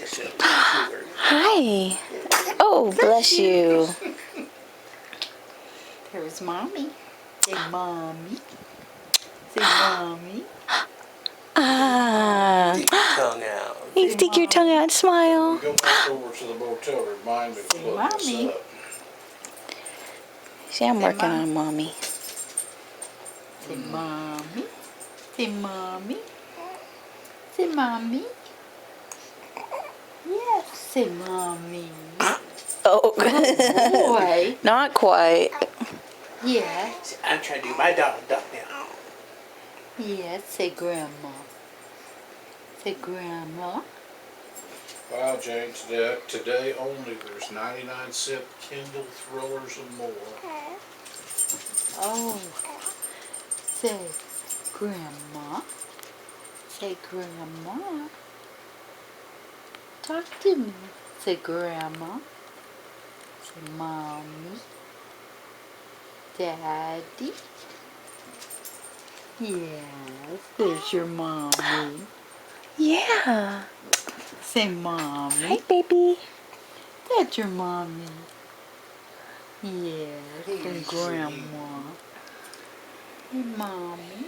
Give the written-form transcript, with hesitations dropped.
Hi. Oh, bless you. Here's Mommy. Say Mommy. Say Mommy. Ah. Stick your tongue out. You stick your tongue out and smile. Go back over to the motel. Remind me to Say plug this Mommy. up. See, I'm Say working Mom. on Mommy. Say Mommy. Say Mommy. Say Mommy. Yes. Say Mommy. Oh. Boy. Not quite. Yes. I'm trying to do my dog now. Yes. Say Grandma. Say Grandma. Wow, Jane, today only there's 99-cent Kindle thrillers and more. Oh. Say Grandma. Say Grandma. Talk to me. Say Grandma. Say Mommy. Daddy. Yes, there's your Mommy. Yeah. Say Hi, Mommy. baby. That's your Mommy. Yes, and Grandma. Hey, Mommy.